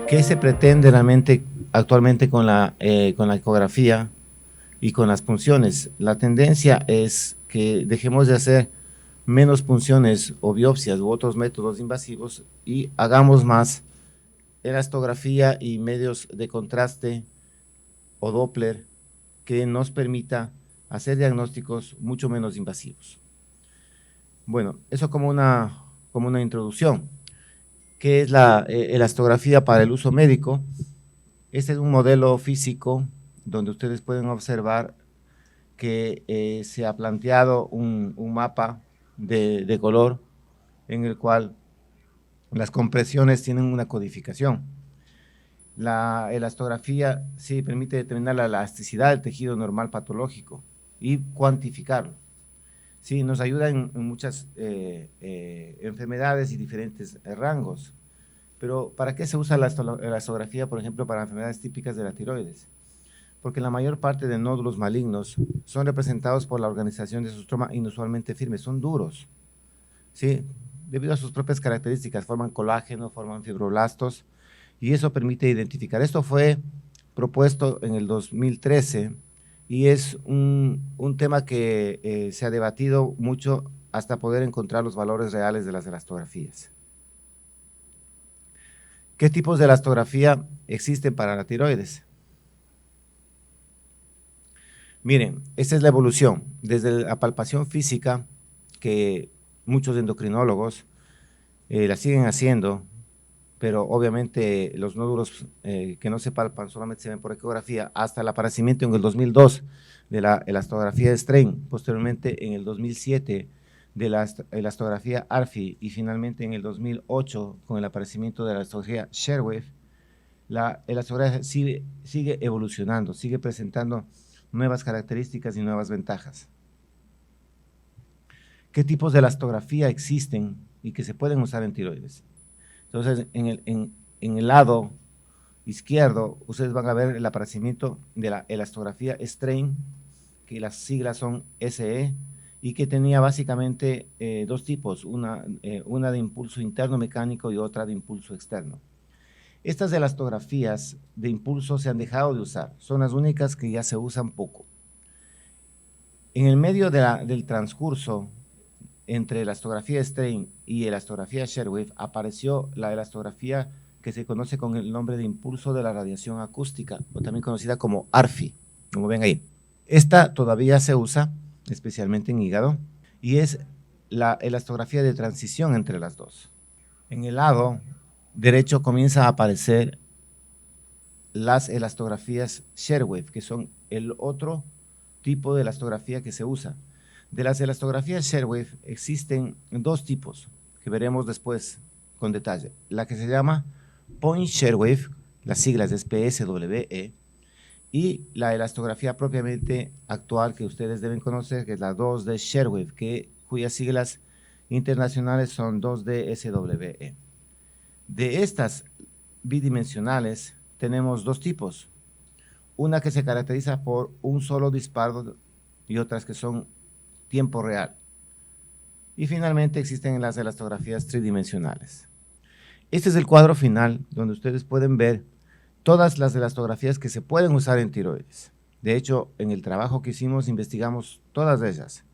¿Qué se pretende realmente actualmente con la ecografía y con las punciones? La tendencia es que dejemos de hacer menos punciones o biopsias u otros métodos invasivos y hagamos más elastografía y medios de contraste o Doppler que nos permita hacer diagnósticos mucho menos invasivos. Bueno, eso como una introducción. ¿Qué es la elastografía para el uso médico? Este es un modelo físico donde ustedes pueden observar que se ha planteado un mapa de color en el cual las compresiones tienen una codificación. La elastografía sí permite determinar la elasticidad del tejido normal patológico y cuantificarlo. Sí, nos ayuda en muchas enfermedades y diferentes rangos. Pero ¿para qué se usa la elastografía, por ejemplo, para enfermedades típicas de la tiroides? Porque la mayor parte de nódulos malignos son representados por la organización de su estroma inusualmente firmes, son duros, ¿sí? Debido a sus propias características, forman colágeno, forman fibroblastos, y eso permite identificar. Esto fue propuesto en el 2013 y es un tema que se ha debatido mucho hasta poder encontrar los valores reales de las elastografías. ¿Qué tipos de elastografía existen para la tiroides? Miren, esta es la evolución, desde la palpación física, que muchos endocrinólogos la siguen haciendo, pero obviamente los nódulos que no se palpan solamente se ven por ecografía, hasta el aparecimiento en el 2002 de la elastografía de Strain, posteriormente en el 2007 de la elastografía ARFI y finalmente en el 2008 con el aparecimiento de la elastografía Sherwave. La elastografía sigue evolucionando, sigue presentando nuevas características y nuevas ventajas. ¿Qué tipos de elastografía existen y que se pueden usar en tiroides? Entonces, en el lado izquierdo, ustedes van a ver el aparecimiento de la elastografía Strain, que las siglas son SE, y que tenía básicamente dos tipos, una de impulso interno mecánico y otra de impulso externo. Estas elastografías de impulso se han dejado de usar, son las únicas que ya se usan poco. En el medio del transcurso entre elastografía Strain y elastografía Sherwave apareció la elastografía que se conoce con el nombre de impulso de la radiación acústica, o también conocida como ARFI, como ven ahí. Esta todavía se usa, especialmente en hígado, y es la elastografía de transición entre las dos. En el lado derecho comienza a aparecer las elastografías Sherwave, que son el otro tipo de elastografía que se usa. De las elastografías Sherwave existen dos tipos que veremos después con detalle. La que se llama Point Sherwave, las siglas es PSWE, y la elastografía propiamente actual que ustedes deben conocer, que es la 2D Sherwave, cuyas siglas internacionales son 2D SWE. De estas bidimensionales tenemos dos tipos, una que se caracteriza por un solo disparo y otras que son tiempo real. Y finalmente existen las elastografías tridimensionales. Este es el cuadro final donde ustedes pueden ver todas las elastografías que se pueden usar en tiroides. De hecho, en el trabajo que hicimos investigamos todas ellas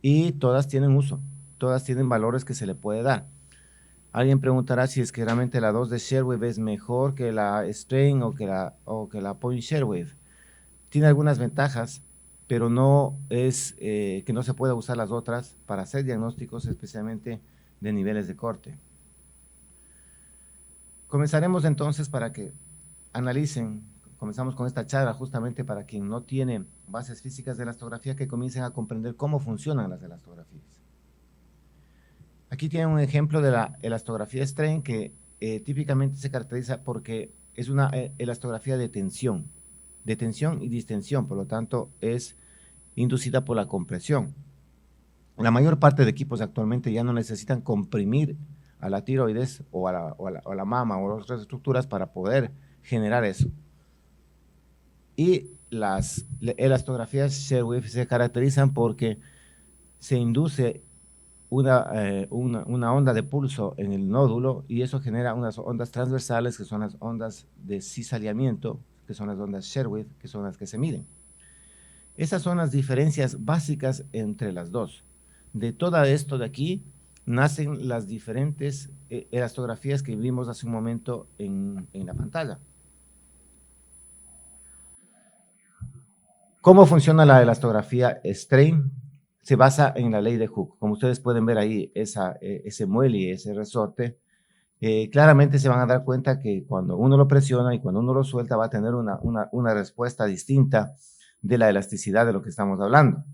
y todas tienen uso, todas tienen valores que se le puede dar. Alguien preguntará si es que realmente la 2 de Sherwave es mejor que la Strain o que la Point Sherwave. Tiene algunas ventajas, pero no es que no se pueda usar las otras para hacer diagnósticos, especialmente de niveles de corte. Comenzaremos entonces para que analicen, comenzamos con esta charla justamente para quien no tiene bases físicas de elastografía, que comiencen a comprender cómo funcionan las elastografías. Aquí tienen un ejemplo de la elastografía Strain que típicamente se caracteriza porque es una elastografía de tensión y distensión, por lo tanto es inducida por la compresión. La mayor parte de equipos actualmente ya no necesitan comprimir a la tiroides o a la mama o a otras estructuras para poder generar eso. Y las elastografías Sherwin se caracterizan porque se induce una onda de pulso en el nódulo y eso genera unas ondas transversales que son las ondas de cizalamiento, que son las ondas Sherwin, que son las que se miden. Esas son las diferencias básicas entre las dos. De todo esto de aquí nacen las diferentes elastografías que vimos hace un momento en la pantalla. ¿Cómo funciona la elastografía Strain? Se basa en la ley de Hooke. Como ustedes pueden ver ahí, ese muelle y ese resorte, claramente se van a dar cuenta que cuando uno lo presiona y cuando uno lo suelta va a tener una respuesta distinta de la elasticidad de lo que estamos hablando.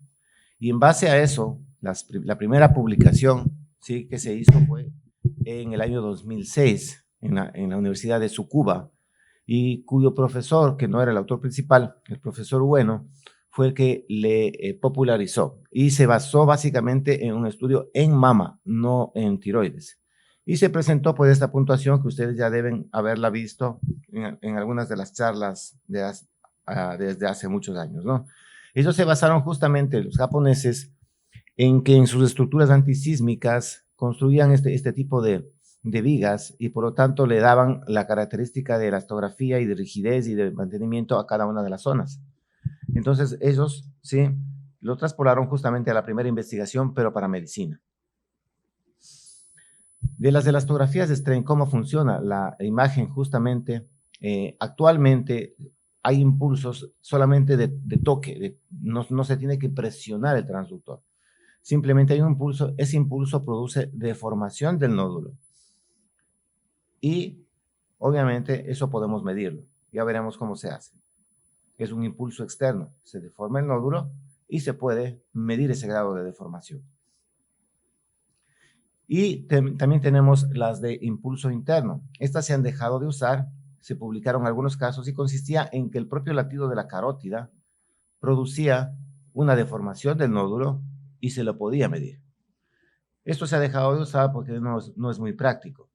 Y en base a eso, la primera publicación, ¿sí?, que se hizo fue en el año 2006 en la Universidad de Tsukuba, y cuyo profesor, que no era el autor principal, el profesor Bueno, fue el que le popularizó y se basó básicamente en un estudio en mama, no en tiroides. Y se presentó pues esta puntuación que ustedes ya deben haberla visto en algunas de las charlas desde hace muchos años, ¿no? Ellos se basaron justamente, los japoneses, en que en sus estructuras antisísmicas construían este tipo de vigas y por lo tanto le daban la característica de elastografía y de rigidez y de mantenimiento a cada una de las zonas. Entonces ellos, sí, lo traspolaron justamente a la primera investigación, pero para medicina. De las elastografías de Strain, ¿cómo funciona la imagen? Justamente, actualmente hay impulsos solamente de toque, no se tiene que presionar el transductor. Simplemente hay un impulso, ese impulso produce deformación del nódulo. Y obviamente eso podemos medirlo. Ya veremos cómo se hace. Es un impulso externo, se deforma el nódulo y se puede medir ese grado de deformación. Y también tenemos las de impulso interno. Estas se han dejado de usar, se publicaron algunos casos y consistía en que el propio latido de la carótida producía una deformación del nódulo y se lo podía medir. Esto se ha dejado de usar porque no es muy práctico.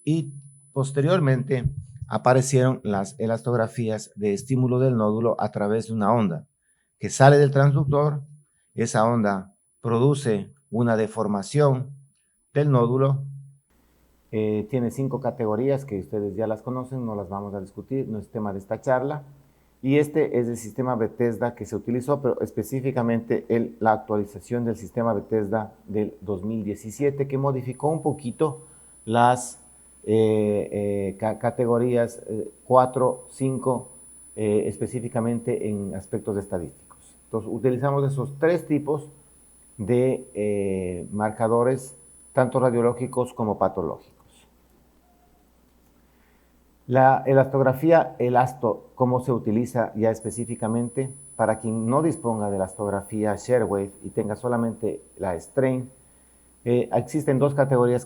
Y posteriormente aparecieron las elastografías de estímulo del nódulo a través de una onda que sale del transductor. Esa onda produce una deformación del nódulo. Tiene 5 categorías que ustedes ya las conocen, no las vamos a discutir, no es tema de esta charla. Y este es el sistema Bethesda que se utilizó, pero específicamente la actualización del sistema Bethesda del 2017, que modificó un poquito las categorías 4, 5, específicamente en aspectos estadísticos. Entonces, utilizamos esos 3 tipos de marcadores, tanto radiológicos como patológicos. La elastografía elasto, ¿cómo se utiliza ya específicamente? Para quien no disponga de elastografía Sherwin y tenga solamente la Strain, existen 2 categorías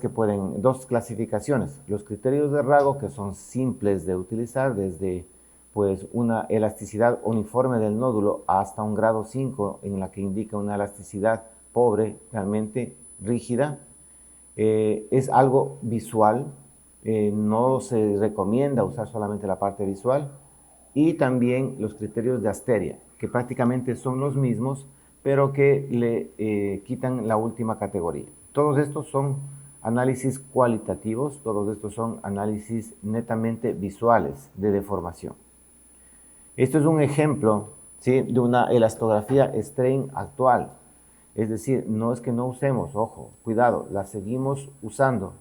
dos clasificaciones. Los criterios de Rago, que son simples de utilizar, desde pues una elasticidad uniforme del nódulo hasta un grado 5, en la que indica una elasticidad pobre, realmente rígida. Es algo visual, no se recomienda usar solamente la parte visual. Y también los criterios de Asteria, que prácticamente son los mismos, pero que le quitan la última categoría. Todos estos son análisis cualitativos, todos estos son análisis netamente visuales de deformación. Esto es un ejemplo, ¿sí?, de una elastografía Strain actual. Es decir, no es que no usemos, ojo, cuidado, la seguimos usando.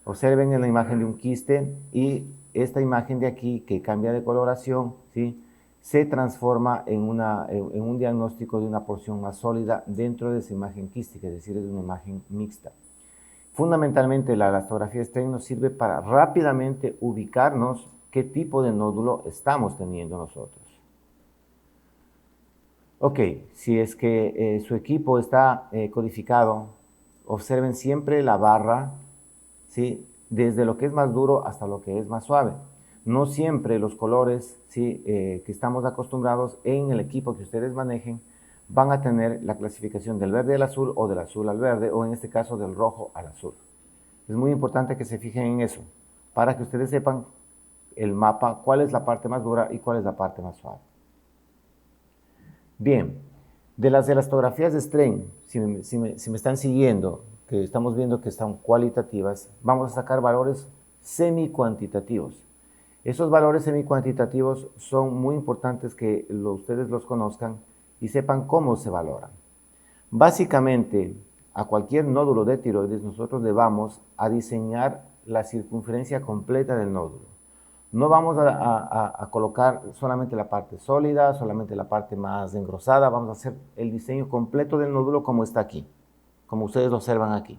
Observen en la imagen de un quiste y esta imagen de aquí que cambia de coloración, ¿sí?, se transforma en un diagnóstico de una porción más sólida dentro de esa imagen quística, es decir, es una imagen mixta. Fundamentalmente la elastografía Strain nos sirve para rápidamente ubicarnos qué tipo de nódulo estamos teniendo nosotros. Ok, si es que su equipo está codificado, observen siempre la barra, ¿sí?, desde lo que es más duro hasta lo que es más suave. No siempre los colores, ¿sí?, que estamos acostumbrados en el equipo que ustedes manejen van a tener la clasificación del verde al azul o del azul al verde, o en este caso del rojo al azul. Es muy importante que se fijen en eso, para que ustedes sepan el mapa, cuál es la parte más dura y cuál es la parte más suave. Bien, de las elastografías de strain, si me están siguiendo, que estamos viendo que están cualitativas, vamos a sacar valores semi-cuantitativos. Esos valores semi-cuantitativos son muy importantes que ustedes los conozcan y sepan cómo se valoran. Básicamente, a cualquier nódulo de tiroides nosotros le vamos a diseñar la circunferencia completa del nódulo. No vamos a colocar solamente la parte sólida, solamente la parte más engrosada, vamos a hacer el diseño completo del nódulo como está aquí, como ustedes lo observan aquí.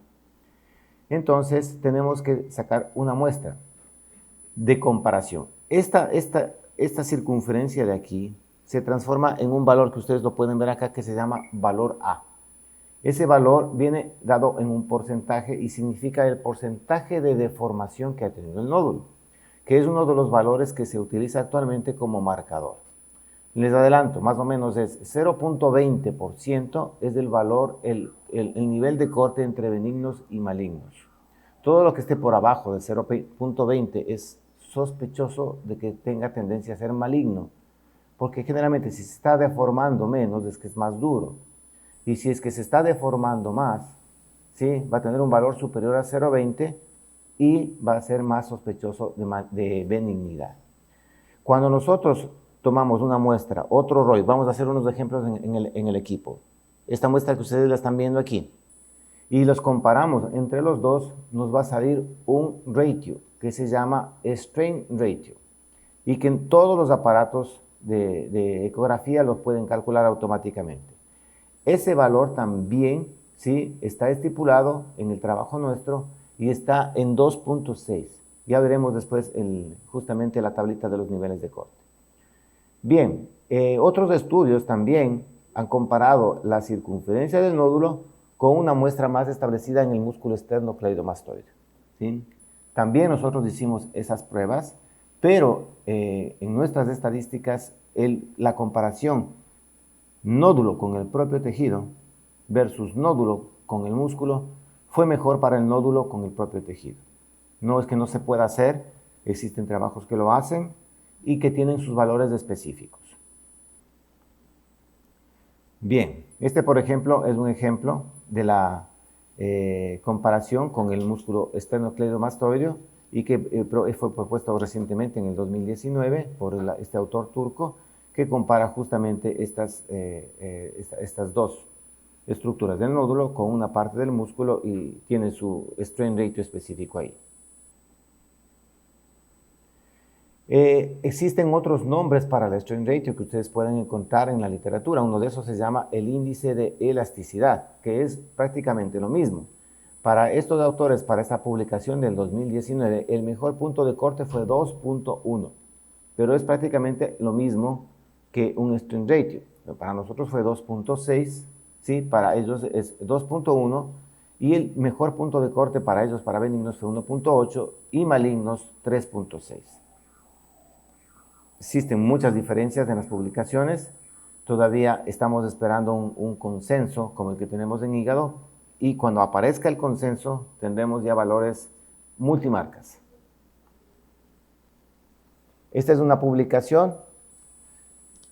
Entonces tenemos que sacar una muestra de comparación. Esta circunferencia de aquí se transforma en un valor que ustedes lo pueden ver acá que se llama valor A. Ese valor viene dado en un porcentaje y significa el porcentaje de deformación que ha tenido el nódulo, que es uno de los valores que se utiliza actualmente como marcador. Les adelanto, más o menos es 0.20% es el valor, el nivel de corte entre benignos y malignos. Todo lo que esté por abajo de 0.20 es sospechoso de que tenga tendencia a ser maligno, porque generalmente si se está deformando menos es que es más duro. Y si es que se está deformando más, ¿sí? Va a tener un valor superior a 0.20 y va a ser más sospechoso de benignidad. Cuando nosotros tomamos una muestra, otro ROI, vamos a hacer unos ejemplos en el equipo. Esta muestra que ustedes la están viendo aquí, y los comparamos entre los dos, nos va a salir un ratio que se llama strain ratio y que en todos los aparatos de ecografía los pueden calcular automáticamente. Ese valor también, ¿sí?, está estipulado en el trabajo nuestro y está en 2.6. Ya veremos después justamente la tablita de los niveles de corte. Bien, otros estudios también han comparado la circunferencia del nódulo con una muestra más establecida en el músculo esternocleidomastoide, ¿sí? También nosotros hicimos esas pruebas, pero en nuestras estadísticas la comparación nódulo con el propio tejido versus nódulo con el músculo fue mejor para el nódulo con el propio tejido. No es que no se pueda hacer, existen trabajos que lo hacen y que tienen sus valores específicos. Bien, este por ejemplo es un ejemplo de la comparación con el músculo esternocleidomastoideo y que fue propuesto recientemente en el 2019 por este autor turco que compara justamente estas dos estructuras del nódulo con una parte del músculo y tiene su strain ratio específico ahí. Existen otros nombres para el strain ratio que ustedes pueden encontrar en la literatura. Uno de esos se llama el índice de elasticidad, que es prácticamente lo mismo. Para estos autores, para esta publicación del 2019, el mejor punto de corte fue 2.1, pero es prácticamente lo mismo que un strain ratio. Para nosotros fue 2.6, ¿sí? Para ellos es 2.1 y el mejor punto de corte para ellos, para benignos, fue 1.8 y malignos 3.6. Existen muchas diferencias en las publicaciones, todavía estamos esperando un consenso como el que tenemos en hígado y cuando aparezca el consenso tendremos ya valores multimarcas. Esta es una publicación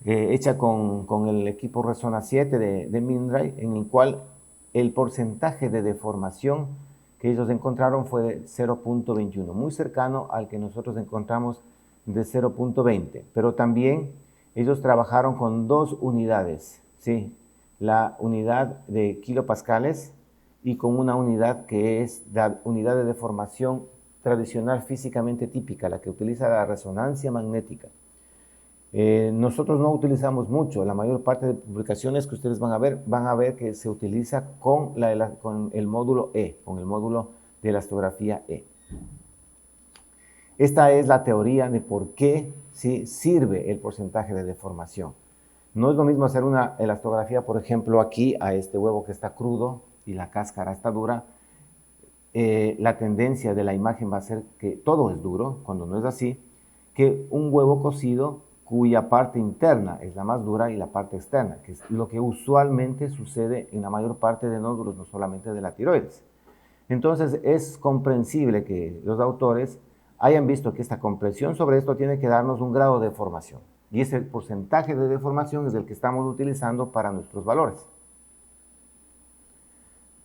hecha con el equipo Resona 7 de Mindray, en el cual el porcentaje de deformación que ellos encontraron fue de 0.21, muy cercano al que nosotros encontramos de 0.20, pero también ellos trabajaron con dos unidades, ¿sí? La unidad de kilopascales y con una unidad que es la unidad de deformación tradicional físicamente típica, la que utiliza la resonancia magnética. Nosotros no utilizamos mucho, la mayor parte de publicaciones que ustedes van a ver que se utiliza con el módulo E, con el módulo de elastografía E. Esta es la teoría de por qué ¿sí? sirve el porcentaje de deformación. No es lo mismo hacer una elastografía, por ejemplo, aquí a este huevo que está crudo y la cáscara está dura. La tendencia de la imagen va a ser que todo es duro, cuando no es así, que un huevo cocido cuya parte interna es la más dura y la parte externa, que es lo que usualmente sucede en la mayor parte de nódulos, no solamente de la tiroides. Entonces es comprensible que los autores hayan visto que esta compresión sobre esto tiene que darnos un grado de deformación. Y ese porcentaje de deformación es el que estamos utilizando para nuestros valores.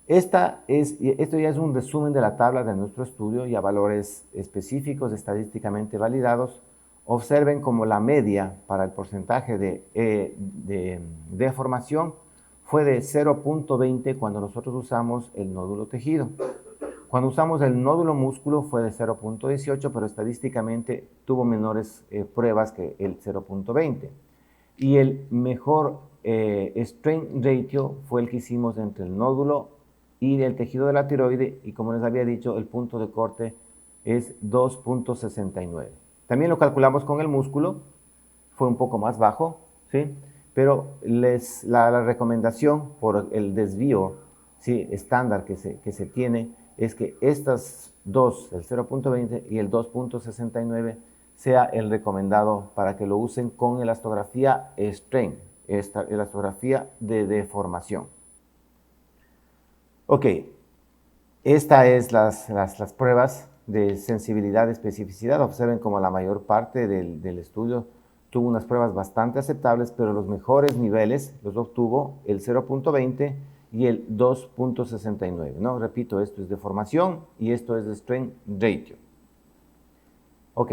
Esto ya es un resumen de la tabla de nuestro estudio y a valores específicos estadísticamente validados. Observen como la media para el porcentaje de deformación fue de 0.20 cuando nosotros usamos el nódulo tejido. Cuando usamos el nódulo músculo fue de 0.18, pero estadísticamente tuvo menores pruebas que el 0.20. Y el mejor strain ratio fue el que hicimos entre el nódulo y el tejido de la tiroide, y como les había dicho, el punto de corte es 2.69. También lo calculamos con el músculo, fue un poco más bajo, ¿sí? Pero la recomendación por el desvío, ¿sí?, estándar que se tiene es que estas dos, el 0.20 y el 2.69, sea el recomendado para que lo usen con elastografía strain, esta elastografía de deformación. Ok, esta es las pruebas de sensibilidad y especificidad. Observen como la mayor parte del estudio tuvo unas pruebas bastante aceptables, pero los mejores niveles los obtuvo el 0.20 y el 2.69, ¿no? Repito, esto es deformación y esto es strain ratio. Ok,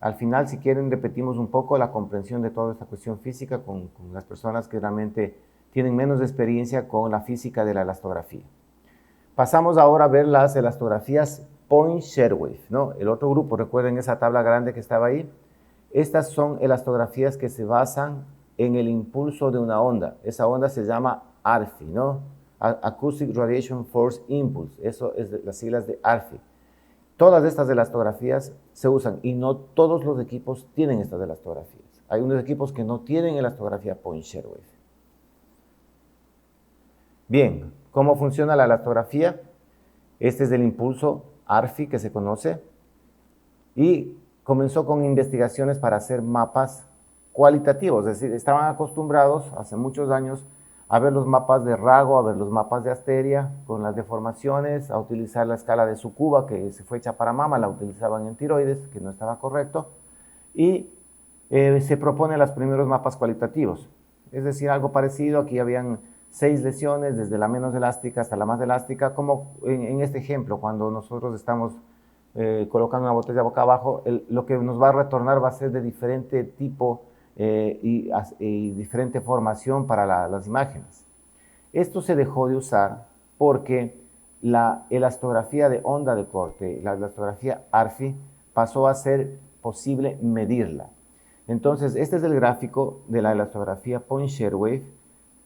al final, si quieren, repetimos un poco la comprensión de toda esta cuestión física con las personas que realmente tienen menos experiencia con la física de la elastografía. Pasamos ahora a ver las elastografías Point-Sherwave, ¿no? El otro grupo, recuerden esa tabla grande que estaba ahí. Estas son elastografías que se basan en el impulso de una onda. Esa onda se llama ARFI, ¿no? Acoustic Radiation Force Impulse. Eso es las siglas de ARFI. Todas estas elastografías se usan y no todos los equipos tienen estas elastografías. Hay unos equipos que no tienen elastografía Point-Sherwave. Bien, ¿cómo funciona la elastografía? Este es el impulso ARFI que se conoce y comenzó con investigaciones para hacer mapas cualitativos, es decir, estaban acostumbrados hace muchos años a ver los mapas de Rago, a ver los mapas de Asteria con las deformaciones, a utilizar la escala de Tsukuba que se fue hecha para mama, la utilizaban en tiroides, que no estaba correcto, y se proponen los primeros mapas cualitativos, es decir, algo parecido. Aquí habían 6 lesiones, desde la menos elástica hasta la más elástica, como en este ejemplo, cuando nosotros estamos colocando una botella boca abajo, lo que nos va a retornar va a ser de diferente tipo y diferente formación para las imágenes. Esto se dejó de usar porque la elastografía de onda de corte, la elastografía ARFI, pasó a ser posible medirla. Entonces, este es el gráfico de la elastografía Point-Sherwave.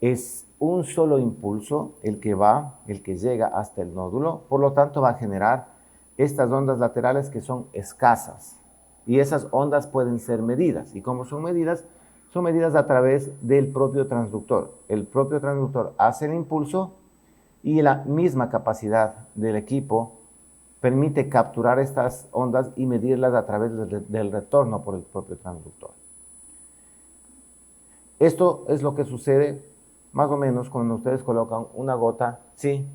Es un solo impulso el que llega hasta el nódulo, por lo tanto va a generar estas ondas laterales que son escasas. Y esas ondas pueden ser medidas. ¿Y cómo son medidas? Son medidas a través del propio transductor. El propio transductor hace el impulso y la misma capacidad del equipo permite capturar estas ondas y medirlas a través del retorno por el propio transductor. Esto es lo que sucede más o menos cuando ustedes colocan una gota, sí,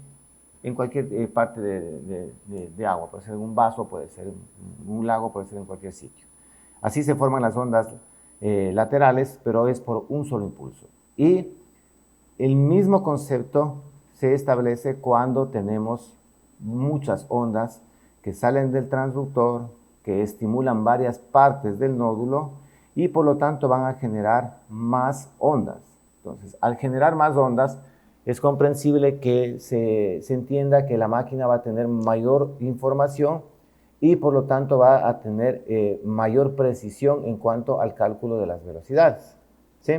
en cualquier parte de agua. Puede ser en un vaso, puede ser en un lago, puede ser en cualquier sitio. Así se forman las ondas laterales, pero es por un solo impulso. Y el mismo concepto se establece cuando tenemos muchas ondas que salen del transductor, que estimulan varias partes del nódulo y por lo tanto van a generar más ondas. Entonces, al generar más ondas, es comprensible que se entienda que la máquina va a tener mayor información y por lo tanto va a tener mayor precisión en cuanto al cálculo de las velocidades, ¿sí?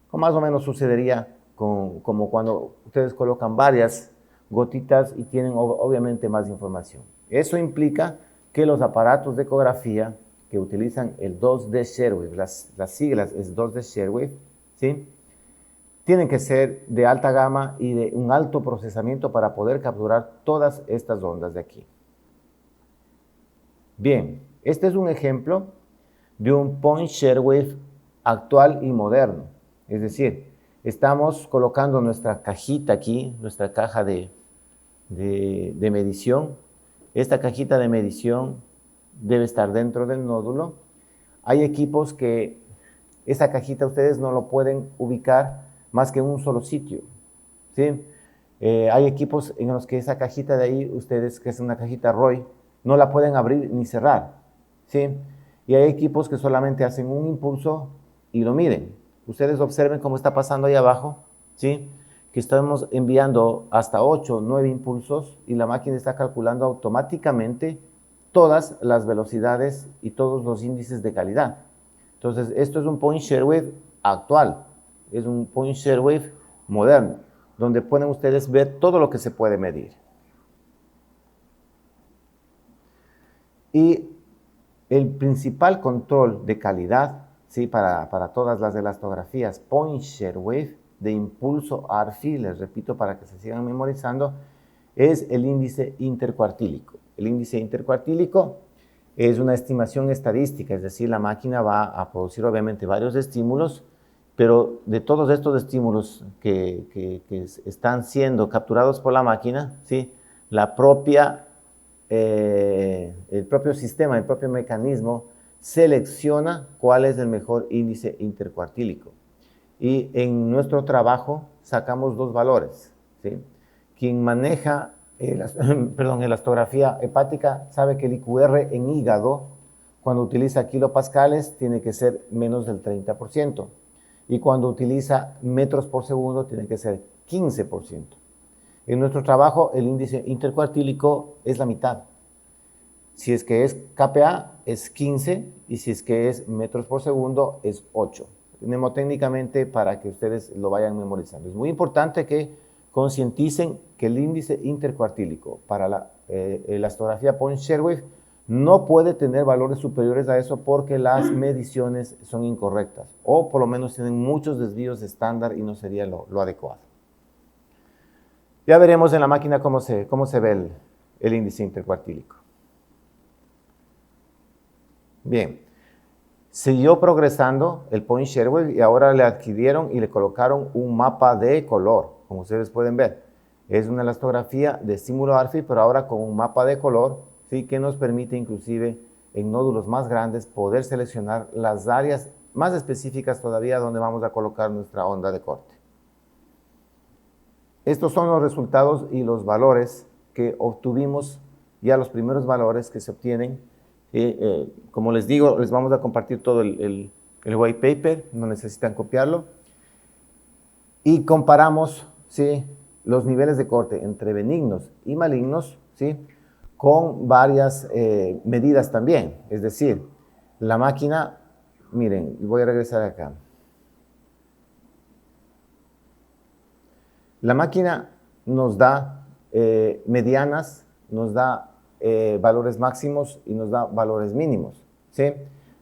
Como más o menos sucedería como cuando ustedes colocan varias gotitas y tienen obviamente más información. Eso implica que los aparatos de ecografía que utilizan el 2D Sherwave, las siglas es 2D Sherwave, ¿sí?, tienen que ser de alta gama y de un alto procesamiento para poder capturar todas estas ondas de aquí. Bien, este es un ejemplo de un Point-Sherwave actual y moderno. Es decir, estamos colocando nuestra cajita aquí, nuestra caja de de medición. Esta cajita de medición debe estar dentro del nódulo. Hay equipos que esa cajita ustedes no lo pueden ubicar más que en un solo sitio, ¿sí? Hay equipos en los que esa cajita de ahí, ustedes, que es una cajita ROY, no la pueden abrir ni cerrar, ¿sí? Y hay equipos que solamente hacen un impulso y lo miden. Ustedes observen cómo está pasando ahí abajo, ¿sí? Que estamos enviando hasta 8 o 9 impulsos y la máquina está calculando automáticamente todas las velocidades y todos los índices de calidad. Entonces, esto es un point shear wave actual, es un point shear wave moderno, donde pueden ustedes ver todo lo que se puede medir. Y el principal control de calidad, ¿sí? para todas las elastografías point shear wave de impulso ARFI, les repito para que se sigan memorizando, es el índice intercuartílico. El índice intercuartílico es una estimación estadística, es decir, la máquina va a producir obviamente varios estímulos, pero de todos estos estímulos que están siendo capturados por la máquina, ¿sí? el propio sistema, el propio mecanismo selecciona cuál es el mejor índice intercuartílico. Y en nuestro trabajo sacamos dos valores, ¿sí? Quien maneja elastografía hepática sabe que el IQR en hígado, cuando utiliza kilopascales, tiene que ser menos del 30%. Y cuando utiliza metros por segundo, tiene que ser 15%. En nuestro trabajo, el índice intercuartílico es la mitad. Si es que es KPA, es 15, y si es que es metros por segundo, es 8. Mnemotécnicamente, para que ustedes lo vayan memorizando. Es muy importante que concienticen que el índice intercuartílico para la elastografía point shear wave no puede tener valores superiores a eso porque las mediciones son incorrectas o por lo menos tienen muchos desvíos de estándar y no sería lo adecuado. Ya veremos en la máquina cómo se ve el índice intercuartílico. Bien, siguió progresando el point shear wave y ahora le adquirieron y le colocaron un mapa de color, como ustedes pueden ver. Es una elastografía de estímulo ARFI, pero ahora con un mapa de color, ¿sí? Que nos permite inclusive en nódulos más grandes poder seleccionar las áreas más específicas todavía donde vamos a colocar nuestra onda de corte. Estos son los resultados y los valores que obtuvimos, ya los primeros valores que se obtienen. Como les digo, les vamos a compartir todo el white paper, no necesitan copiarlo. Y comparamos, ¿sí? Los niveles de corte entre benignos y malignos, ¿sí? Con varias medidas también. Es decir, la máquina, miren, voy a regresar acá. La máquina nos da medianas, nos da valores máximos y nos da valores mínimos, ¿sí?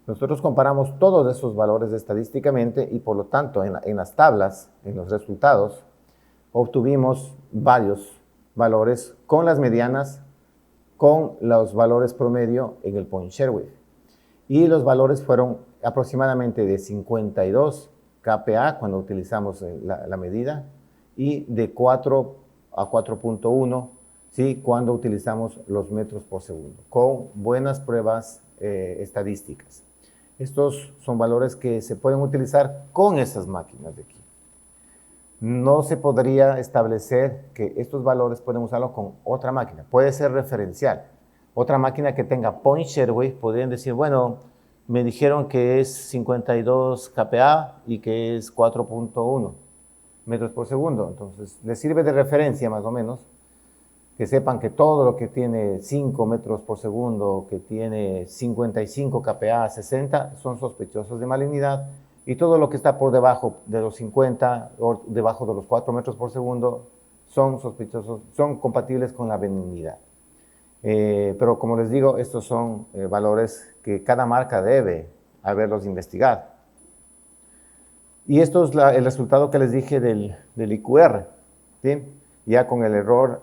Nosotros comparamos todos esos valores estadísticamente y por lo tanto en las tablas, en los resultados, obtuvimos varios valores con las medianas, con los valores promedio en el point shear wave. Y los valores fueron aproximadamente de 52 kPa cuando utilizamos la medida y de 4 a 4.1, ¿sí? Cuando utilizamos los metros por segundo, con buenas pruebas estadísticas. Estos son valores que se pueden utilizar con esas máquinas de aquí. No se podría establecer que estos valores pueden usarlos con otra máquina. Puede ser referencial. Otra máquina que tenga point shear wave podrían decir, bueno, me dijeron que es 52 kPa y que es 4.1 metros por segundo. Entonces, les sirve de referencia más o menos que sepan que todo lo que tiene 5 metros por segundo, que tiene 55 kPa, 60, son sospechosos de malignidad, y todo lo que está por debajo de los 50 o debajo de los 4 metros por segundo son sospechosos, son compatibles con la benignidad. Pero como les digo, estos son valores que cada marca debe haberlos investigado. Y esto es el resultado que les dije del IQR, ¿sí? Ya con el error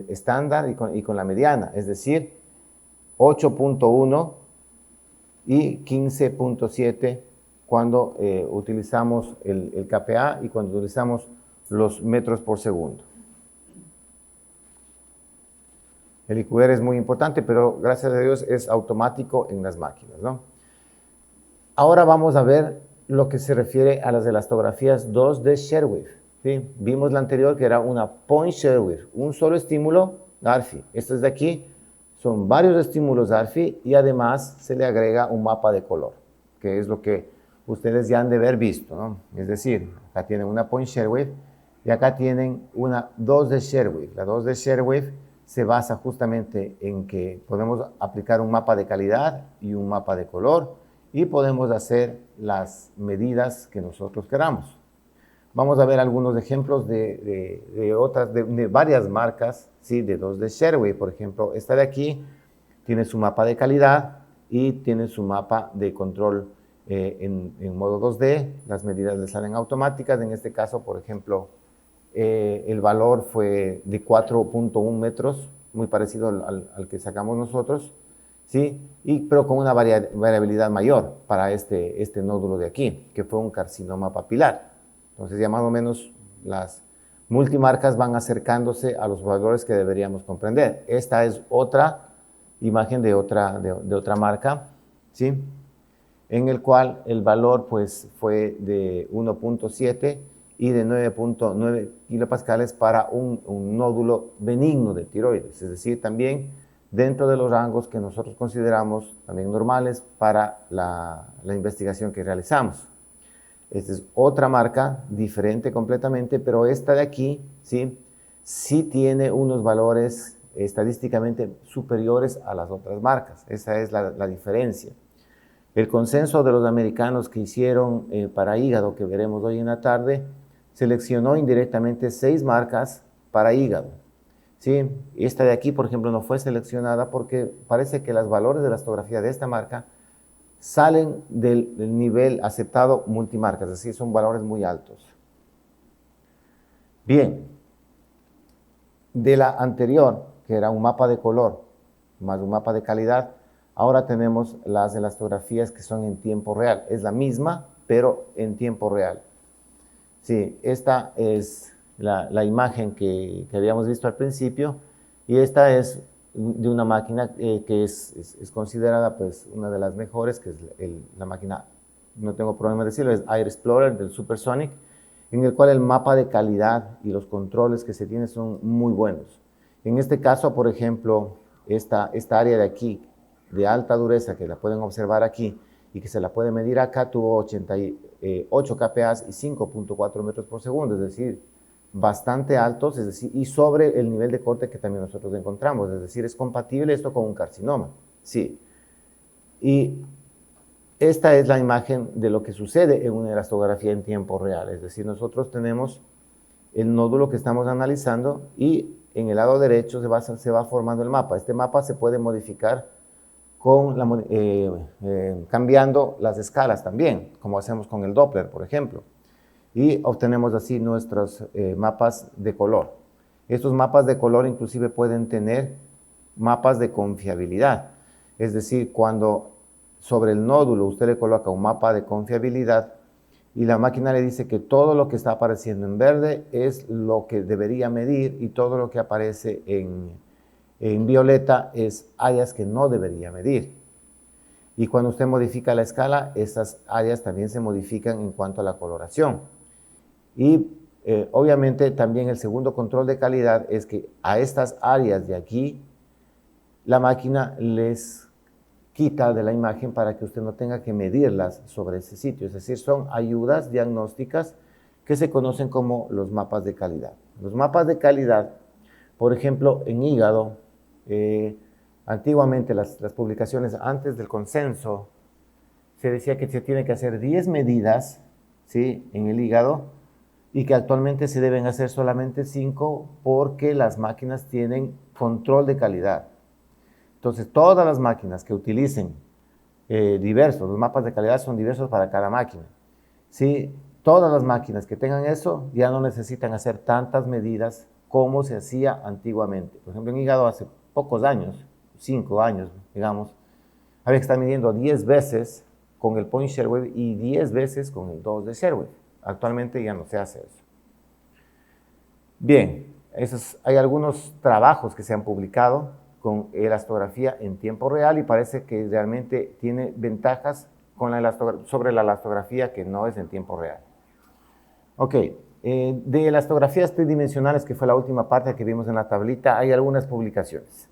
estándar y con la mediana, es decir, 8.1 y 15.7 cuando utilizamos el kPa y cuando utilizamos los metros por segundo. El IQR es muy importante, pero gracias a Dios es automático en las máquinas, ¿no? Ahora vamos a ver lo que se refiere a las elastografías 2 de Sherwin, ¿sí? Vimos la anterior que era una point Sherwin, un solo estímulo ARFI. Estos de aquí son varios estímulos ARFI y además se le agrega un mapa de color, que es lo que ustedes ya han de haber visto, ¿no? Es decir, acá tienen una point Sherwin y acá tienen una 2 de Sherwin. La 2 de Sherwin se basa justamente en que podemos aplicar un mapa de calidad y un mapa de color y podemos hacer las medidas que nosotros queramos. Vamos a ver algunos ejemplos de varias marcas, ¿sí? De 2 de Sherwin. Por ejemplo, esta de aquí tiene su mapa de calidad y tiene su mapa de control en modo 2D. Las medidas le salen automáticas. En este caso, por ejemplo, el valor fue de 4.1 metros, muy parecido al que sacamos nosotros, ¿sí? Pero con una variabilidad mayor para este nódulo de aquí, que fue un carcinoma papilar. Entonces ya más o menos las multimarcas van acercándose a los valores que deberíamos comprender. Esta es otra imagen de otra marca, ¿sí? En el cual el valor pues fue de 1.7 y de 9.9 kilopascales para un nódulo benigno de tiroides, es decir, también dentro de los rangos que nosotros consideramos también normales para la investigación que realizamos. Esta es otra marca diferente completamente, pero esta de aquí, sí tiene unos valores estadísticamente superiores a las otras marcas. Esa es la diferencia. El consenso de los americanos que hicieron para hígado, que veremos hoy en la tarde, seleccionó indirectamente 6 marcas para hígado. ¿Sí? Esta de aquí, por ejemplo, no fue seleccionada porque parece que los valores de la elastografía de esta marca salen del nivel aceptado multimarca, es decir, son valores muy altos. Bien, de la anterior, que era un mapa de color más un mapa de calidad, ahora tenemos las elastografías que son en tiempo real. Es la misma, pero en tiempo real. Sí, esta es la imagen que habíamos visto al principio y esta es de una máquina que es considerada pues una de las mejores, que es la máquina, no tengo problema de decirlo, es Air Explorer del Supersonic, en el cual el mapa de calidad y los controles que se tienen son muy buenos. En este caso, por ejemplo, esta área de aquí, de alta dureza, que la pueden observar aquí y que se la puede medir acá, tuvo 88 kPa y 5.4 metros por segundo, es decir, bastante altos, es decir, y sobre el nivel de corte que también nosotros encontramos, es decir, es compatible esto con un carcinoma, sí. Y esta es la imagen de lo que sucede en una elastografía en tiempo real, es decir, nosotros tenemos el nódulo que estamos analizando y en el lado derecho se va formando el mapa. Este mapa se puede modificar cambiando las escalas también, como hacemos con el Doppler, por ejemplo. Y obtenemos así nuestros mapas de color. Estos mapas de color inclusive pueden tener mapas de confiabilidad. Es decir, cuando sobre el nódulo usted le coloca un mapa de confiabilidad y la máquina le dice que todo lo que está apareciendo en verde es lo que debería medir y todo lo que aparece en violeta es áreas que no debería medir. Y cuando usted modifica la escala, estas áreas también se modifican en cuanto a la coloración. Y obviamente también el segundo control de calidad es que a estas áreas de aquí, la máquina les quita de la imagen para que usted no tenga que medirlas sobre ese sitio. Es decir, son ayudas diagnósticas que se conocen como los mapas de calidad. Los mapas de calidad, por ejemplo, en hígado, antiguamente las publicaciones antes del consenso, se decía que se tiene que hacer 10 medidas, ¿sí?, en el hígado, y que actualmente se deben hacer solamente 5 porque las máquinas tienen control de calidad. Entonces, todas las máquinas que utilicen los mapas de calidad son diversos para cada máquina. ¿Sí? Todas las máquinas que tengan eso ya no necesitan hacer tantas medidas como se hacía antiguamente. Por ejemplo, en hígado hace pocos años, 5 años, digamos, había que estar midiendo 10 veces con el point Sherwin y 10 veces con el 2 de Sherwin. Actualmente ya no se hace eso. Bien, hay algunos trabajos que se han publicado con elastografía en tiempo real y parece que realmente tiene ventajas con sobre la elastografía que no es en tiempo real. Ok, de elastografías tridimensionales, que fue la última parte que vimos en la tablita, hay algunas publicaciones.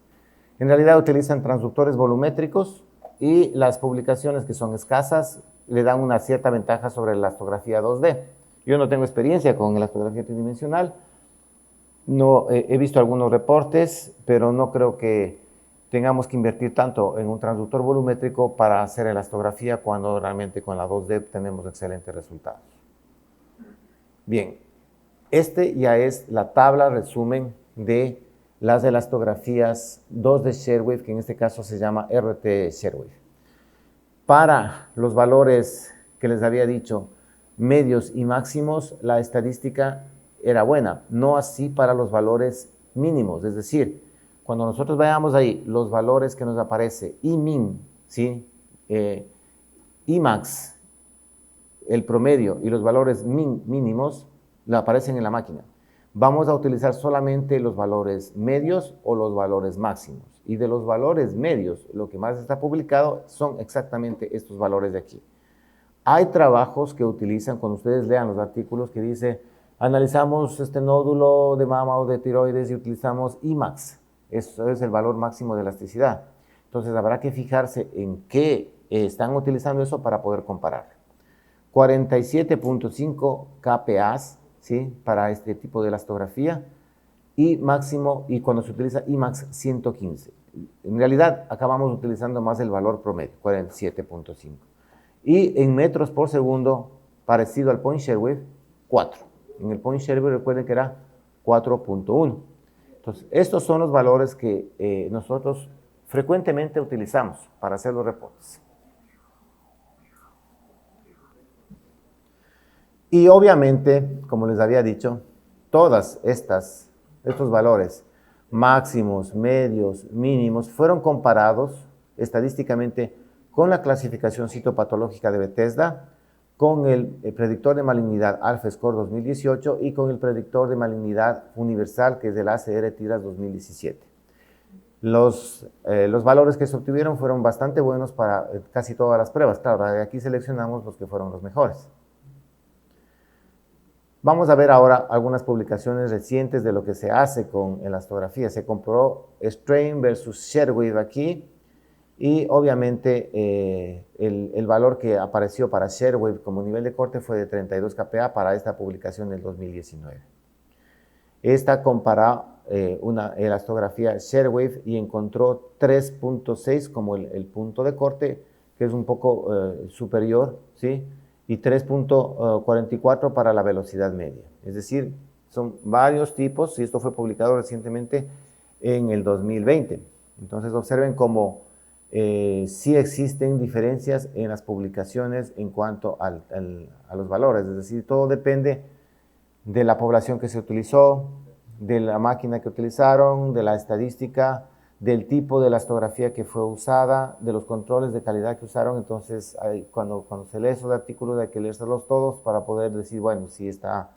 En realidad utilizan transductores volumétricos y las publicaciones que son escasas le dan una cierta ventaja sobre la elastografía 2D. Yo no tengo experiencia con elastografía tridimensional, no, he visto algunos reportes, pero no creo que tengamos que invertir tanto en un transductor volumétrico para hacer elastografía cuando realmente con la 2D tenemos excelentes resultados. Bien, este ya es la tabla resumen de las elastografías 2D Sharewave, que en este caso se llama RT Sharewave. Para los valores que les había dicho, medios y máximos, la estadística era buena, no así para los valores mínimos, es decir, cuando nosotros veamos ahí los valores que nos aparece Imin, ¿sí? Imax, el promedio y los valores mínimos le aparecen en la máquina. Vamos a utilizar solamente los valores medios o los valores máximos. Y de los valores medios, lo que más está publicado son exactamente estos valores de aquí. Hay trabajos que utilizan, cuando ustedes lean los artículos, que dice, analizamos este nódulo de mama o de tiroides y utilizamos IMAX. Eso es el valor máximo de elasticidad. Entonces habrá que fijarse en qué están utilizando eso para poder comparar. 47.5 kPas, ¿sí? Para este tipo de elastografía, y máximo, y cuando se utiliza IMAX, 115. En realidad acabamos utilizando más el valor promedio, 47.5. Y en metros por segundo, parecido al Point Sharewave, 4. En el Point Sharewave recuerden que era 4.1. Entonces, estos son los valores que nosotros frecuentemente utilizamos para hacer los reportes. Y obviamente, como les había dicho, todas estos valores máximos, medios, mínimos, fueron comparados estadísticamente con la clasificación citopatológica de Bethesda, con el predictor de malignidad AlphaScore 2018 y con el predictor de malignidad universal, que es del ACR-TIRAS 2017. Los valores que se obtuvieron fueron bastante buenos para casi todas las pruebas. Claro, aquí seleccionamos los que fueron los mejores. Vamos a ver ahora algunas publicaciones recientes de lo que se hace con elastografía. Se comparó Strain versus Sharewave aquí y obviamente el valor que apareció para Sharewave como nivel de corte fue de 32 kPa para esta publicación del 2019. Esta comparó una elastografía Sharewave y encontró 3.6 como el punto de corte, que es un poco superior, ¿sí? Y 3.44 para la velocidad media. Es decir, son varios tipos y esto fue publicado recientemente en el 2020. Entonces observen cómo sí existen diferencias en las publicaciones en cuanto a los valores. Es decir, todo depende de la población que se utilizó, de la máquina que utilizaron, de la estadística, del tipo de elastografía que fue usada, de los controles de calidad que usaron. Entonces, cuando se lee esos artículos hay que leérselos todos para poder decir, bueno, si está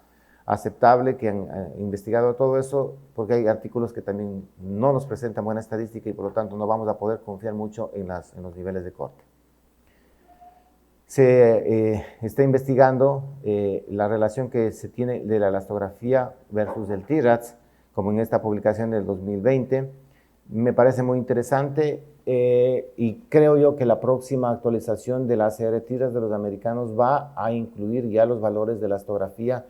aceptable, que han investigado todo eso, porque hay artículos que también no nos presentan buena estadística y por lo tanto no vamos a poder confiar mucho en los niveles de corte. Se está investigando la relación que se tiene de la elastografía versus el TIRADS, como en esta publicación del 2020. Me parece muy interesante y creo yo que la próxima actualización de la ACR-TIRAS de los americanos va a incluir ya los valores de elastografía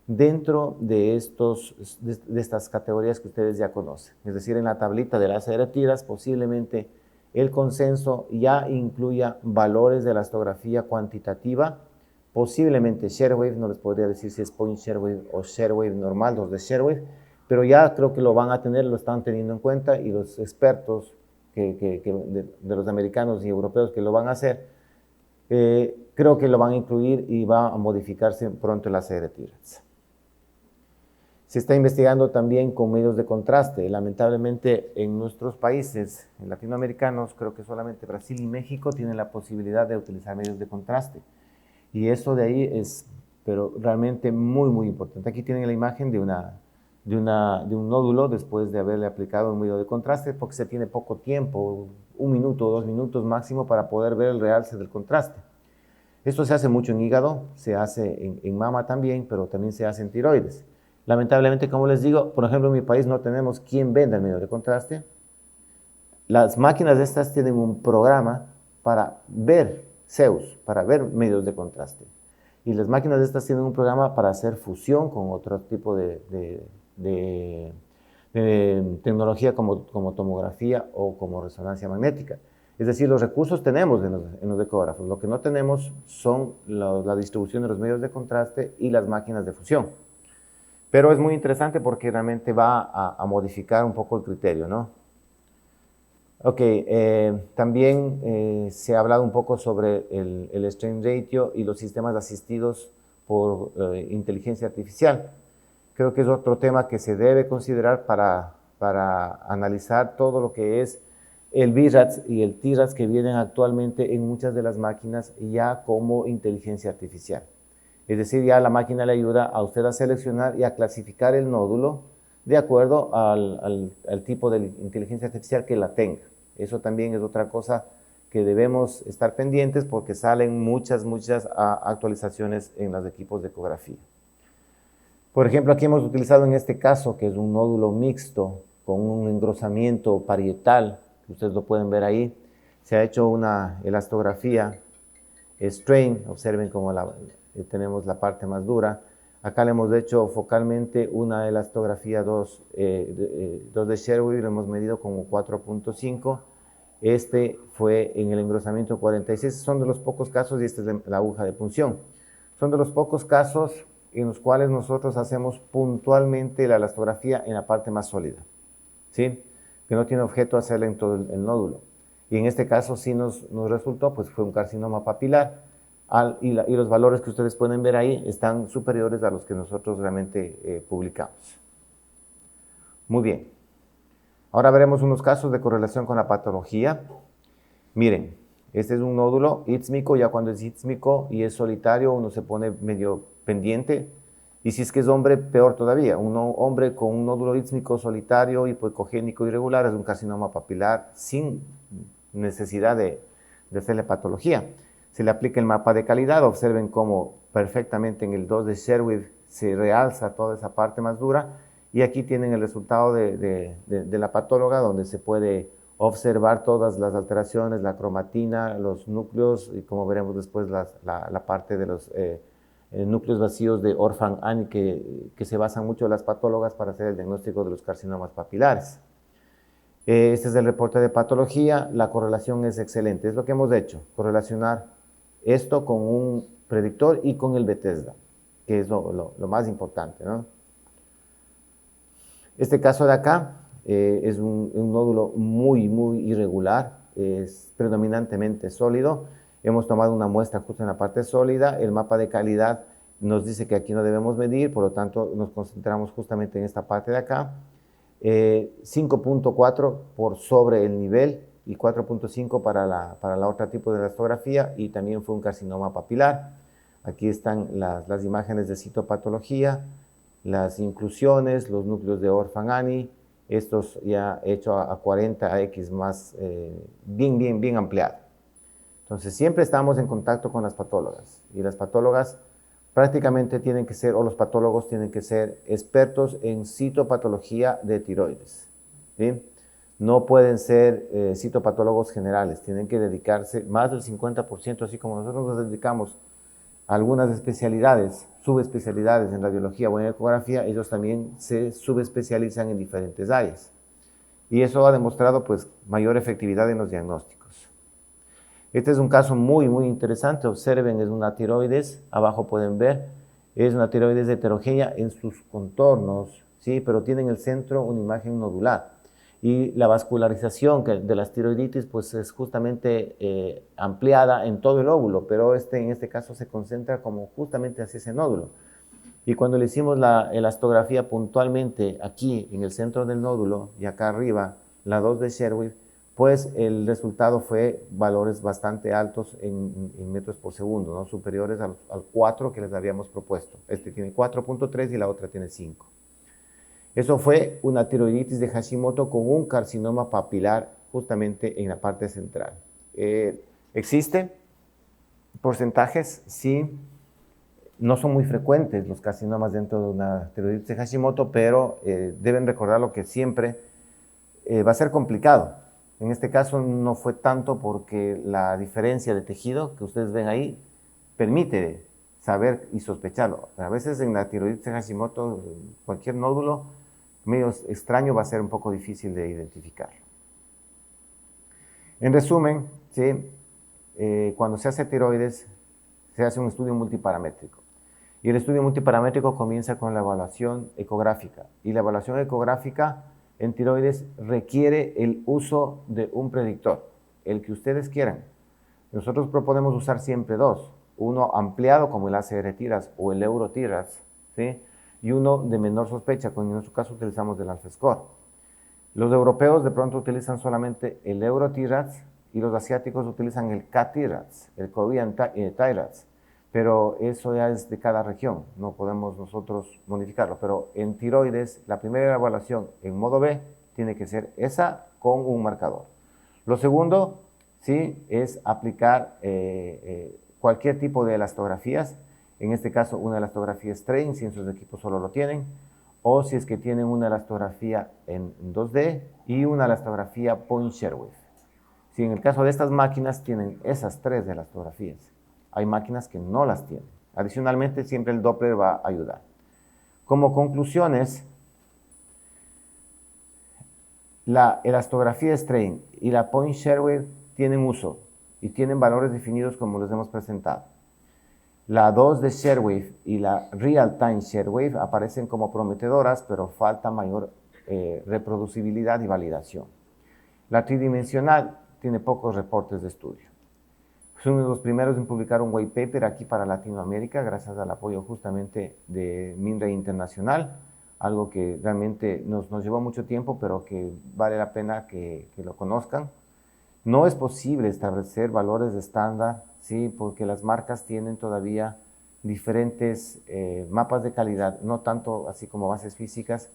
dentro de estas categorías que ustedes ya conocen. Es decir, en la tablita de la ACR-TIRAS posiblemente el consenso ya incluya valores de elastografía cuantitativa, posiblemente Sharewave, no les podría decir si es Point Sharewave o Sharewave normal, los de Sharewave, pero ya creo que lo van a tener, lo están teniendo en cuenta y los expertos de los americanos y europeos que lo van a hacer, creo que lo van a incluir y va a modificarse pronto la ACR-TIRAS. Se está investigando también con medios de contraste. Lamentablemente en nuestros países latinoamericanos, creo que solamente Brasil y México tienen la posibilidad de utilizar medios de contraste. Y eso de ahí es, pero realmente muy, muy importante. Aquí tienen la imagen de de un nódulo después de haberle aplicado un medio de contraste, porque se tiene poco tiempo, 1 minuto o 2 minutos máximo para poder ver el realce del contraste. Esto se hace mucho en hígado, se hace en mama también, pero también se hace en tiroides. Lamentablemente, como les digo, por ejemplo, en mi país no tenemos quien venda el medio de contraste. Las máquinas de estas tienen un programa para ver Zeus, para ver medios de contraste. Y las máquinas de estas tienen un programa para hacer fusión con otro tipo de tecnología como tomografía o como resonancia magnética. Es decir, los recursos tenemos en los ecógrafos. Lo que no tenemos son la distribución de los medios de contraste y las máquinas de fusión. Pero es muy interesante porque realmente va a modificar un poco el criterio, ¿no? Ok, también se ha hablado un poco sobre el strain ratio y los sistemas asistidos por inteligencia artificial. Creo que es otro tema que se debe considerar para analizar todo lo que es el VRATS y el TRATS que vienen actualmente en muchas de las máquinas ya como inteligencia artificial. Es decir, ya la máquina le ayuda a usted a seleccionar y a clasificar el nódulo de acuerdo al tipo de inteligencia artificial que la tenga. Eso también es otra cosa que debemos estar pendientes porque salen muchas actualizaciones en los equipos de ecografía. Por ejemplo, aquí hemos utilizado en este caso, que es un nódulo mixto con un engrosamiento parietal, que ustedes lo pueden ver ahí. Se ha hecho una elastografía strain, observen cómo tenemos la parte más dura. Acá le hemos hecho focalmente una elastografía 2 de Sherwood, lo hemos medido como 4.5. Este fue en el engrosamiento 46. Son de los pocos casos, y esta es la aguja de punción. Son de los pocos casos en los cuales nosotros hacemos puntualmente la elastografía en la parte más sólida, ¿sí? Que no tiene objeto hacerla en todo el nódulo. Y en este caso sí nos resultó, pues fue un carcinoma papilar. Y los valores que ustedes pueden ver ahí están superiores a los que nosotros realmente publicamos. Muy bien. Ahora veremos unos casos de correlación con la patología. Miren, este es un nódulo ísmico. Ya cuando es ísmico y es solitario, uno se pone medio pendiente. Y si es que es hombre, peor todavía. Un hombre con un nódulo ísmico solitario, hipoecogénico irregular, es un carcinoma papilar sin necesidad de hacerle patología. Se le aplica el mapa de calidad. Observen cómo perfectamente en el 2 de Sherwood se realza toda esa parte más dura. Y aquí tienen el resultado de la patóloga, donde se puede observar todas las alteraciones, la cromatina, los núcleos, y como veremos después la parte de los núcleos vacíos de Orphan-Annie que se basan mucho en las patólogas para hacer el diagnóstico de los carcinomas papilares. Este es el reporte de patología. La correlación es excelente. Es lo que hemos hecho, correlacionar esto con un predictor y con el Bethesda, que es lo más importante, ¿no? Este caso de acá es un nódulo muy irregular, es predominantemente sólido. Hemos tomado una muestra justo en la parte sólida. El mapa de calidad nos dice que aquí no debemos medir, por lo tanto nos concentramos justamente en esta parte de acá. 5.4 por sobre el nivel y 4.5 para la otra tipo de elastografía, y también fue un carcinoma papilar. Aquí están las imágenes de citopatología, las inclusiones, los núcleos de Orphan-Annie, estos ya hecho a 40x más, bien ampliado. Entonces siempre estamos en contacto con las patólogas, y las patólogas prácticamente tienen que ser, o los patólogos tienen que ser expertos en citopatología de tiroides, ¿sí? No pueden ser citopatólogos generales, tienen que dedicarse más del 50%, así como nosotros nos dedicamos a algunas especialidades, subespecialidades en radiología o en ecografía, ellos también se subespecializan en diferentes áreas. Y eso ha demostrado pues mayor efectividad en los diagnósticos. Este es un caso muy interesante. Observen, es una tiroides, abajo pueden ver, es una tiroides heterogénea en sus contornos, ¿sí? Pero tiene en el centro una imagen nodular. Y la vascularización de las tiroiditis pues es justamente ampliada en todo el óvulo, pero en este caso se concentra como justamente hacia ese nódulo. Y cuando le hicimos la elastografía puntualmente aquí en el centro del nódulo y acá arriba la 2 de Sherwood, pues el resultado fue valores bastante altos en metros por segundo, ¿no? Superiores al 4 que les habíamos propuesto. Este tiene 4.3 y la otra tiene 5. Eso fue una tiroiditis de Hashimoto con un carcinoma papilar justamente en la parte central. ¿Existe porcentajes? Sí. No son muy frecuentes los carcinomas dentro de una tiroiditis de Hashimoto, pero deben recordar lo que siempre va a ser complicado. En este caso no fue tanto porque la diferencia de tejido que ustedes ven ahí permite saber y sospecharlo. A veces en la tiroiditis de Hashimoto cualquier nódulo medio extraño va a ser un poco difícil de identificarlo. En resumen, ¿sí? Cuando se hace tiroides se hace un estudio multiparamétrico. Y el estudio multiparamétrico comienza con la evaluación ecográfica. Y la evaluación ecográfica en tiroides requiere el uso de un predictor, el que ustedes quieran. Nosotros proponemos usar siempre dos. Uno ampliado como el ACR-TIRADS o el Euro-TIRADS, ¿sí? Y uno de menor sospecha, como en nuestro caso utilizamos el ALPHA-SCORE. Los europeos de pronto utilizan solamente el Euro-TIRADS y los asiáticos utilizan el K-TIRADS, el Korean TIRADS. Pero eso ya es de cada región, no podemos nosotros modificarlo. Pero en tiroides, la primera evaluación en modo B tiene que ser esa con un marcador. Lo segundo, sí, es aplicar cualquier tipo de elastografías. En este caso, una elastografía Strain, si en sus equipos solo lo tienen, o si es que tienen una elastografía en 2D y una elastografía Point-Sherwin. Si en el caso de estas máquinas tienen esas tres elastografías, hay máquinas que no las tienen. Adicionalmente, siempre el Doppler va a ayudar. Como conclusiones, la elastografía Strain y la Point-Sherwin tienen uso y tienen valores definidos como los hemos presentado. La 2 de Sherwin y la Real-Time Sherwin aparecen como prometedoras, pero falta mayor reproducibilidad y validación. La tridimensional tiene pocos reportes de estudio. Fuimos los primeros en publicar un white paper aquí para Latinoamérica, gracias al apoyo justamente de MINRE Internacional, algo que realmente nos llevó mucho tiempo, pero que vale la pena que lo conozcan. No es posible establecer valores de estándar, ¿sí? Porque las marcas tienen todavía diferentes mapas de calidad, no tanto así como bases físicas,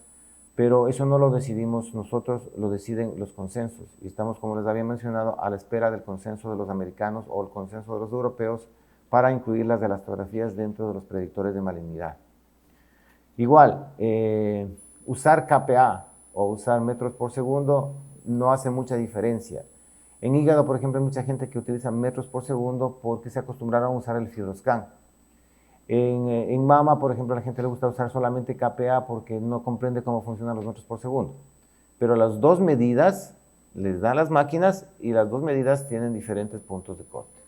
pero eso no lo decidimos nosotros, lo deciden los consensos. Y estamos, como les había mencionado, a la espera del consenso de los americanos o el consenso de los europeos para incluir las elastografías dentro de los predictores de malignidad. Igual, usar KPA o usar metros por segundo no hace mucha diferencia. En hígado, por ejemplo, hay mucha gente que utiliza metros por segundo porque se acostumbraron a usar el FibroScan. En mama, por ejemplo, a la gente le gusta usar solamente KPA porque no comprende cómo funcionan los metros por segundo. Pero las dos medidas les dan las máquinas y las dos medidas tienen diferentes puntos de corte.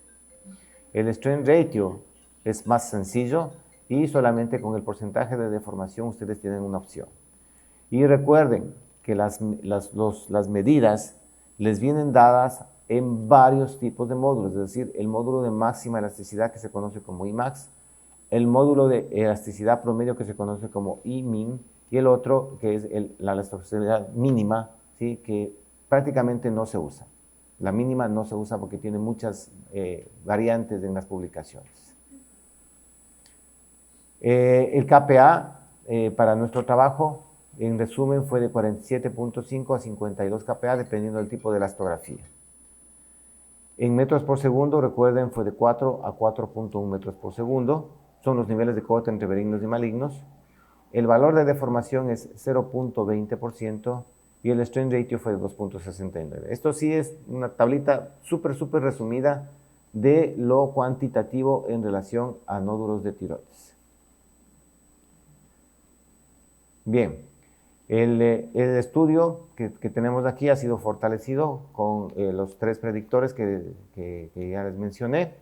El strain ratio es más sencillo y solamente con el porcentaje de deformación ustedes tienen una opción. Y recuerden que las medidas les vienen dadas en varios tipos de módulos, es decir, el módulo de máxima elasticidad que se conoce como IMAX, el módulo de elasticidad promedio que se conoce como IMIN y el otro que es la elasticidad mínima, ¿sí? Que prácticamente no se usa. La mínima no se usa porque tiene muchas variantes en las publicaciones. El KPA para nuestro trabajo, en resumen, fue de 47.5 a 52 KPA, dependiendo del tipo de elastografía. En metros por segundo, recuerden, fue de 4 a 4.1 metros por segundo. Son los niveles de corte entre benignos y malignos. El valor de deformación es 0.20% y el strain ratio fue de 2.69. Esto sí es una tablita súper resumida de lo cuantitativo en relación a nódulos de tiroides. Bien, el estudio que tenemos aquí ha sido fortalecido con los tres predictores que ya les mencioné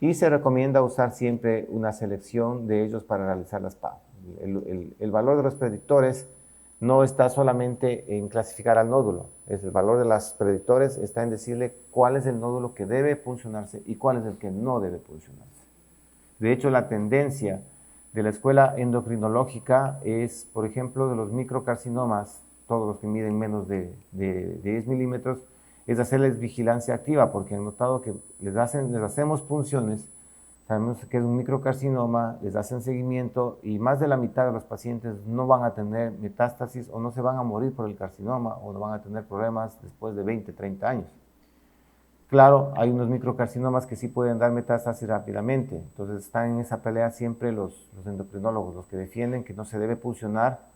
y se recomienda usar siempre una selección de ellos para realizar las PAO. El valor de los predictores no está solamente en clasificar al nódulo, el valor de los predictores está en decirle cuál es el nódulo que debe funcionarse y cuál es el que no debe funcionarse. De hecho, la tendencia de la escuela endocrinológica es, por ejemplo, de los microcarcinomas, todos los que miden menos de 10 milímetros, es hacerles vigilancia activa, porque han notado que les hacemos punciones Sabemos que es un microcarcinoma, les hacen seguimiento y más de la mitad de los pacientes no van a tener metástasis o no se van a morir por el carcinoma o no van a tener problemas después de 20, 30 años. Claro, hay unos microcarcinomas que sí pueden dar metástasis rápidamente, entonces están en esa pelea siempre los endocrinólogos, los que defienden que no se debe pulsionar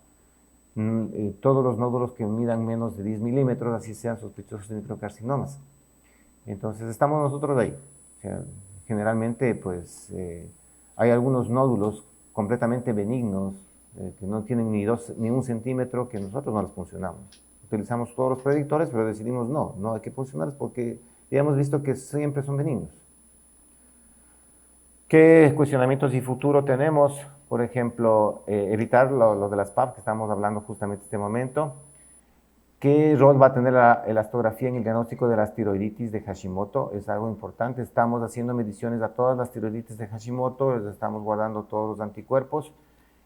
todos los nódulos que midan menos de 10 milímetros, así sean sospechosos de microcarcinomas. Entonces estamos nosotros ahí. O sea, generalmente pues hay algunos nódulos completamente benignos que no tienen ni un centímetro que nosotros no los puncionamos. Utilizamos todos los predictores, pero decidimos no hay que puncionarlos porque ya hemos visto que siempre son benignos. ¿Qué cuestionamientos y futuro tenemos? Por ejemplo, evitar lo de las PAP que estamos hablando justamente en este momento. ¿Qué rol va a tener la elastografía en el diagnóstico de las tiroiditis de Hashimoto? Es algo importante. Estamos haciendo mediciones a todas las tiroiditis de Hashimoto, les estamos guardando todos los anticuerpos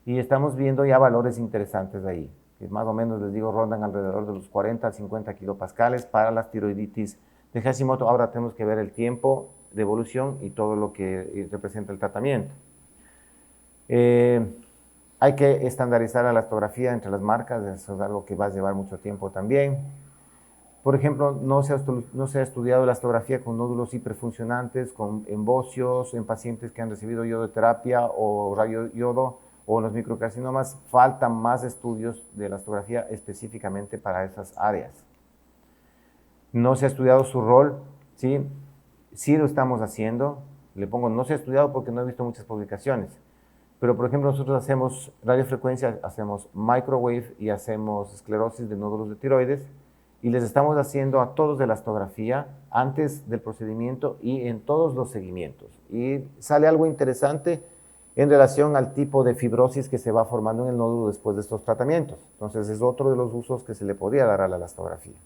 y estamos viendo ya valores interesantes ahí, que más o menos, les digo, rondan alrededor de los 40 a 50 kilopascales para las tiroiditis de Hashimoto. Ahora tenemos que ver el tiempo de evolución y todo lo que representa el tratamiento. Hay que estandarizar la elastografía entre las marcas, eso es algo que va a llevar mucho tiempo también. Por ejemplo, no se ha estudiado la elastografía con nódulos hiperfuncionantes, con embosios, en pacientes que han recibido iodoterapia o radioyodo o los microcarcinomas. Faltan más estudios de elastografía específicamente para esas áreas. No se ha estudiado su rol, ¿sí? Sí lo estamos haciendo. Le pongo no se ha estudiado porque no he visto muchas publicaciones. Pero, por ejemplo, nosotros hacemos radiofrecuencia, hacemos microwave y hacemos esclerosis de nódulos de tiroides y les estamos haciendo a todos de elastografía antes del procedimiento y en todos los seguimientos. Y sale algo interesante en relación al tipo de fibrosis que se va formando en el nódulo después de estos tratamientos. Entonces, es otro de los usos que se le podría dar a la elastografía.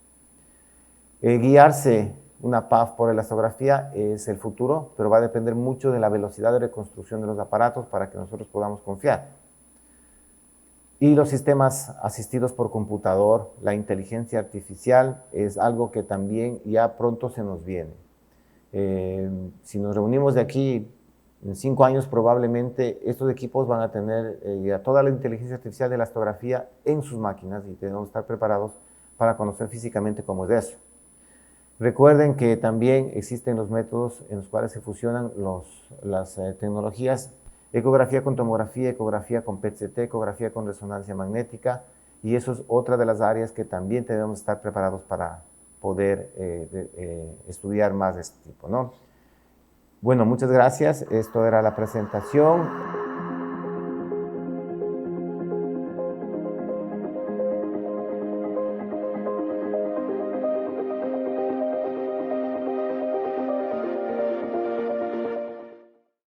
Guiarse una PAF por elastografía es el futuro, pero va a depender mucho de la velocidad de reconstrucción de los aparatos para que nosotros podamos confiar. Y los sistemas asistidos por computador, la inteligencia artificial, es algo que también ya pronto se nos viene. Si nos reunimos de aquí en 5 años, probablemente estos equipos van a tener ya toda la inteligencia artificial de elastografía en sus máquinas y tenemos que estar preparados para conocer físicamente cómo es eso. Recuerden que también existen los métodos en los cuales se fusionan las tecnologías, ecografía con tomografía, ecografía con PET-CT, ecografía con resonancia magnética, y eso es otra de las áreas que también debemos estar preparados para poder estudiar más de este tipo, ¿no? Bueno, muchas gracias. Esto era la presentación.